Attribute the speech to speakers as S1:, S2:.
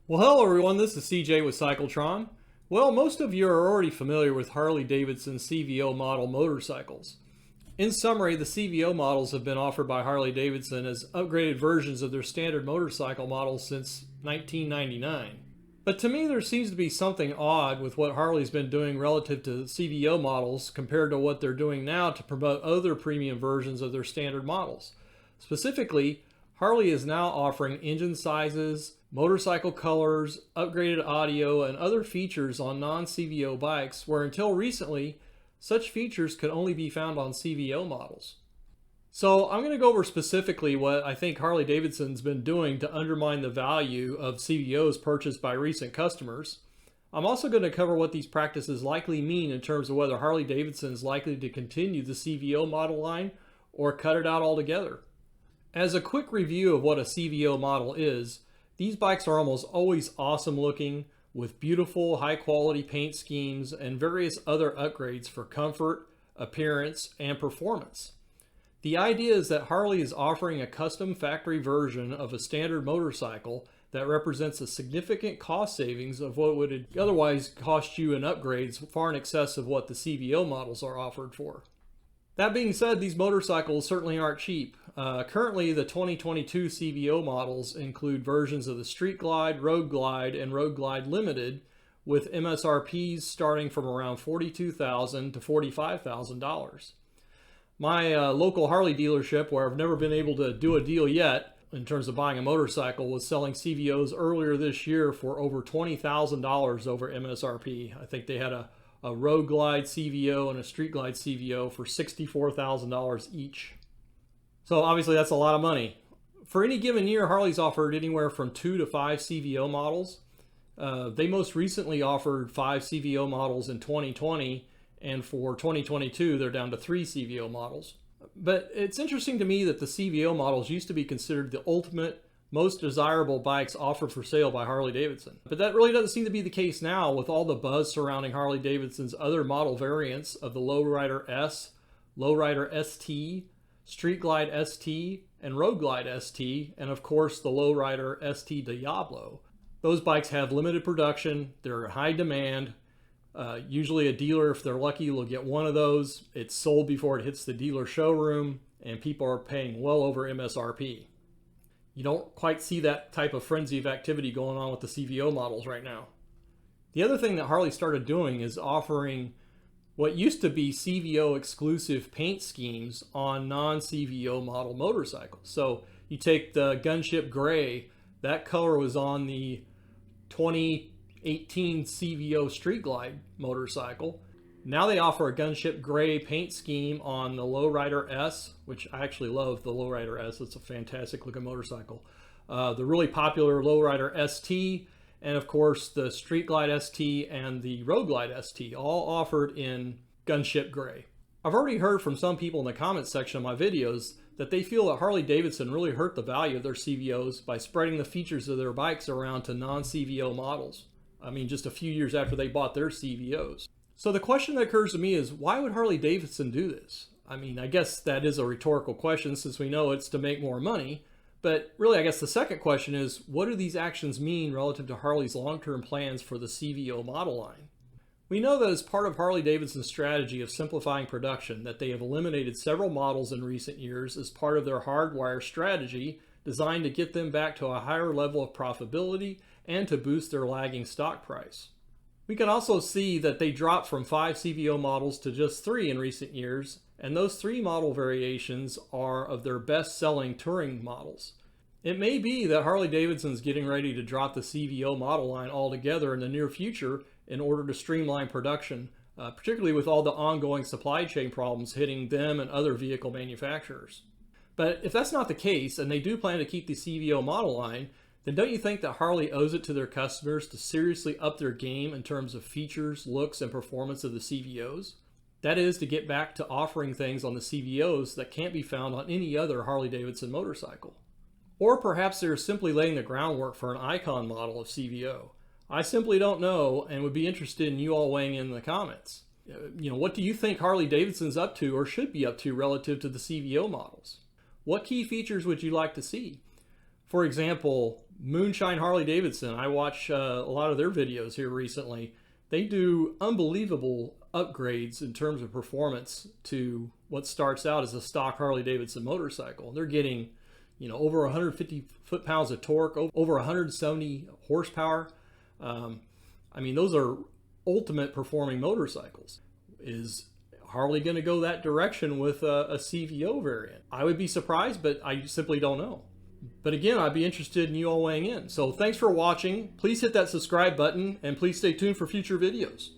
S1: Well, hello everyone, this is CJ with Cycletron. Well, most of you are already familiar with Harley Davidson CVO model motorcycles. In summary, the CVO models have been offered by Harley Davidson as upgraded versions of their standard motorcycle models since 1999. But to me, there seems to be something odd with what Harley's been doing relative to CVO models compared to what they're doing now to promote other premium versions of their standard models. Specifically, Harley is now offering engine sizes, motorcycle colors, upgraded audio, and other features on non-CVO bikes where until recently, such features could only be found on CVO models. So I'm going to go over specifically what I think Harley Davidson's been doing to undermine the value of CVOs purchased by recent customers. I'm also going to cover what these practices likely mean in terms of whether Harley Davidson is likely to continue the CVO model line or cut it out altogether. As a quick review of what a CVO model is, these bikes are almost always awesome looking with beautiful high quality paint schemes and various other upgrades for comfort, appearance, and performance. The idea is that Harley is offering a custom factory version of a standard motorcycle that represents a significant cost savings of what would otherwise cost you in upgrades far in excess of what the CVO models are offered for. That being said, these motorcycles certainly aren't cheap. Currently, the 2022 CVO models include versions of the Street Glide, Road Glide, and Road Glide Limited, with MSRPs starting from around $42,000 to $45,000. My local Harley dealership, where I've never been able to do a deal yet in terms of buying a motorcycle, was selling CVOs earlier this year for over $20,000 over MSRP. I think they had a Road Glide CVO and a Street Glide CVO for $64,000 each. So obviously that's a lot of money. For any given year, Harley's offered anywhere from 2 to 5 CVO models. They most recently offered 5 CVO models in 2020, and for 2022 they're down to 3 CVO models. But it's interesting to me that the CVO models used to be considered the ultimate, most desirable bikes offered for sale by Harley Davidson. But that really doesn't seem to be the case now with all the buzz surrounding Harley Davidson's other model variants of the Lowrider S, Lowrider ST, Street Glide ST, and Road Glide ST, and of course the Lowrider ST Diablo. Those bikes have limited production, they're in high demand. Usually a dealer, if they're lucky, will get one of those. It's sold before it hits the dealer showroom, and people are paying well over MSRP. You don't quite see that type of frenzy of activity going on with the CVO models right now. The other thing that Harley started doing is offering what used to be CVO exclusive paint schemes on non-CVO model motorcycles. So you take the Gunship Gray, that color was on the 2018 CVO Street Glide motorcycle. Now they offer a Gunship Gray paint scheme on the Lowrider S, which I actually love the Lowrider S. It's a fantastic looking motorcycle. The really popular Lowrider ST, and of course the Street Glide ST and the Road Glide ST, all offered in Gunship Gray. I've already heard from some people in the comments section of my videos that they feel that Harley Davidson really hurt the value of their CVOs by spreading the features of their bikes around to non-CVO models. I mean, just a few years after they bought their CVOs. So the question that occurs to me is, why would Harley Davidson do this? I mean, I guess that is a rhetorical question since we know it's to make more money. But really, I guess the second question is, what do these actions mean relative to Harley's long-term plans for the CVO model line? We know that as part of Harley Davidson's strategy of simplifying production, that they have eliminated several models in recent years as part of their hardwire strategy designed to get them back to a higher level of profitability and to boost their lagging stock price. We can also see that they dropped from 5 CVO models to just 3 in recent years, and those 3 model variations are of their best-selling touring models. It may be that Harley Davidson's getting ready to drop the CVO model line altogether in the near future in order to streamline production, particularly with all the ongoing supply chain problems hitting them and other vehicle manufacturers. But if that's not the case, and they do plan to keep the CVO model line, then don't you think that Harley owes it to their customers to seriously up their game in terms of features, looks, and performance of the CVOs? That is, to get back to offering things on the CVOs that can't be found on any other Harley Davidson motorcycle. Or perhaps they're simply laying the groundwork for an icon model of CVO. I simply don't know, and would be interested in you all weighing in the comments. What do you think Harley Davidson's up to or should be up to relative to the CVO models? What key features would you like to see? For example, Moonshine Harley Davidson, I watch a lot of their videos here recently. They do unbelievable upgrades in terms of performance to what starts out as a stock Harley Davidson motorcycle. They're getting, over 150 foot-pounds of torque, over 170 horsepower. I mean, those are ultimate performing motorcycles. Is Harley going to go that direction with a CVO variant? I would be surprised, but I simply don't know. But again, I'd be interested in you all weighing in. So thanks for watching. Please hit that subscribe button and please stay tuned for future videos.